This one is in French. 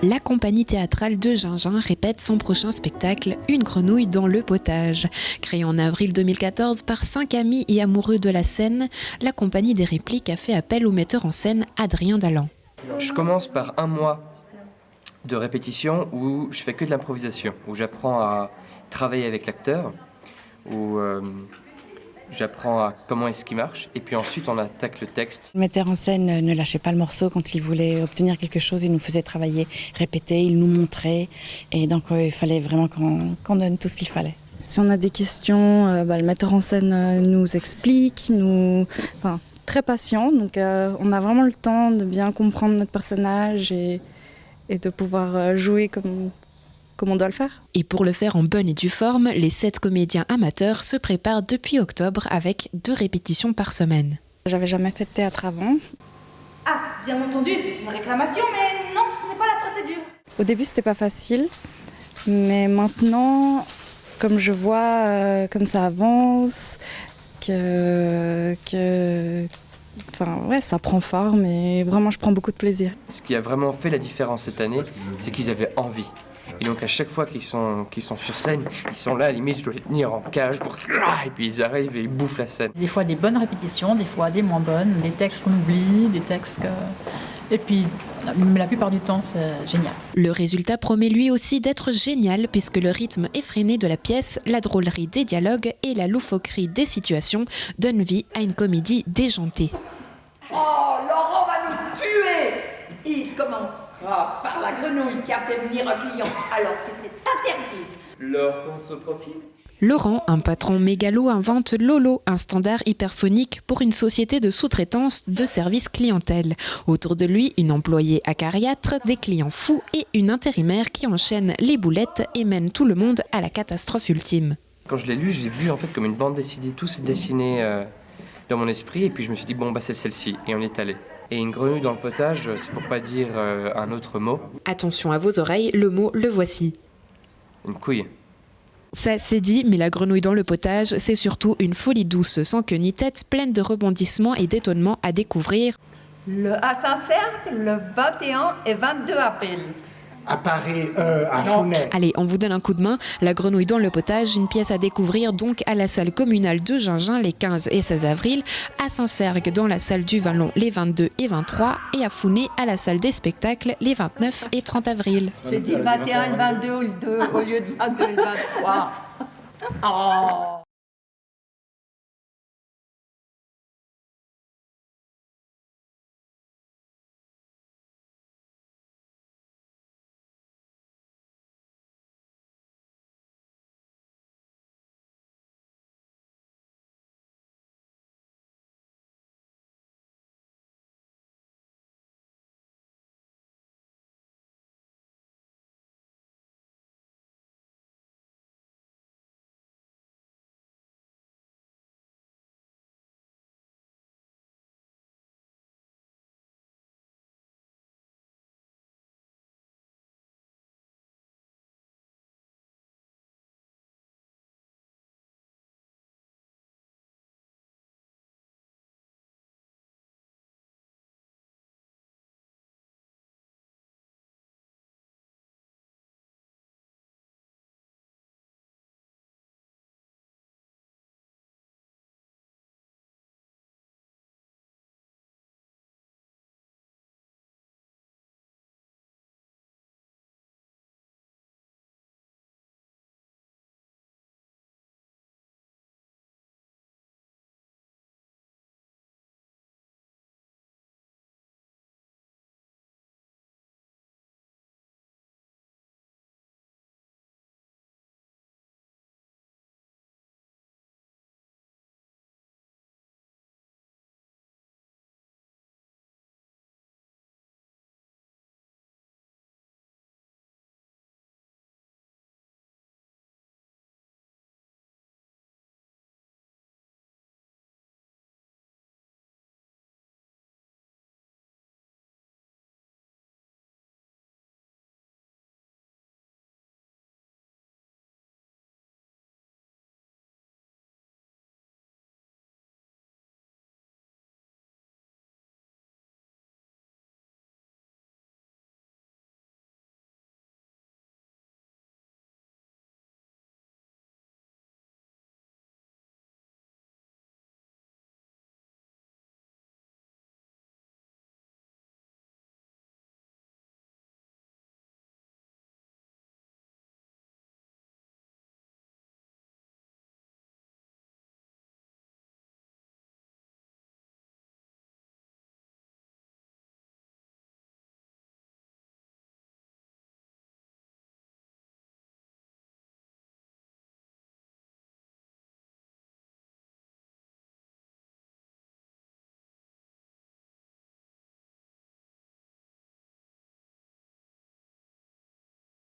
La compagnie théâtrale de Gingin répète son prochain spectacle, Une grenouille dans le potage. Créée en avril 2014 par 5 amis et amoureux de la scène, la compagnie des répliques a fait appel au metteur en scène Adrien Dalland. Je commence par un mois de répétition où je fais que de l'improvisation, où j'apprends à travailler avec l'acteur, où j'apprends à comment est-ce qu'il marche, et puis ensuite on attaque le texte. Le metteur en scène ne lâchait pas le morceau quand il voulait obtenir quelque chose, il nous faisait travailler, répéter, il nous montrait, et donc il fallait vraiment qu'on donne tout ce qu'il fallait. Si on a des questions, le metteur en scène nous explique, très patient, donc on a vraiment le temps de bien comprendre notre personnage et de pouvoir jouer comme on doit le faire. Et pour le faire en bonne et due forme, les 7 comédiens amateurs se préparent depuis octobre avec 2 répétitions par semaine. J'avais jamais fait de théâtre avant. Ah, bien entendu, c'est une réclamation, mais non, ce n'est pas la procédure. Au début, c'était pas facile, mais maintenant, comme je vois, comme ça avance, ça prend forme et vraiment, je prends beaucoup de plaisir. Ce qui a vraiment fait la différence cette année, c'est qu'ils avaient envie. Et donc à chaque fois qu'ils sont sur scène, ils sont là, à la limite, je dois les tenir en cage, et puis ils arrivent et ils bouffent la scène. Des fois des bonnes répétitions, des fois des moins bonnes, des textes qu'on oublie, des textes que... Et puis la plupart du temps, c'est génial. Le résultat promet lui aussi d'être génial puisque le rythme effréné de la pièce, la drôlerie des dialogues et la loufoquerie des situations donnent vie à une comédie déjantée. Oh, Laurent va nous tuer! Il commencera par la grenouille qui a fait venir un client alors que c'est interdit. Lors qu'on se profile. Laurent, un patron mégalo, invente Lolo, un standard hyperphonique pour une société de sous-traitance de services clientèle. Autour de lui, une employée acariâtre, des clients fous et une intérimaire qui enchaîne les boulettes et mène tout le monde à la catastrophe ultime. Quand je l'ai lu, j'ai vu en fait comme une bande dessinée, tout s'est dessiné dans mon esprit, et puis je me suis dit bon c'est celle-ci, et on y est allé. Et une grenouille dans le potage, c'est pour pas dire un autre mot. Attention à vos oreilles, le mot le voici. Une couille. Ça c'est dit, mais la grenouille dans le potage, c'est surtout une folie douce, sans queue ni tête, pleine de rebondissements et d'étonnements à découvrir. À Saint-Cergue, le 21 et 22 avril. À Paris, à Founet. Allez, on vous donne un coup de main. La grenouille dans le potage, une pièce à découvrir donc à la salle communale de Gingin les 15 et 16 avril, à Saint-Cergue dans la salle du Vallon les 22 et 23 et à Founet à la salle des spectacles les 29 et 30 avril. J'ai dit le 21 et le 22 au lieu de 22 et le 23. Oh.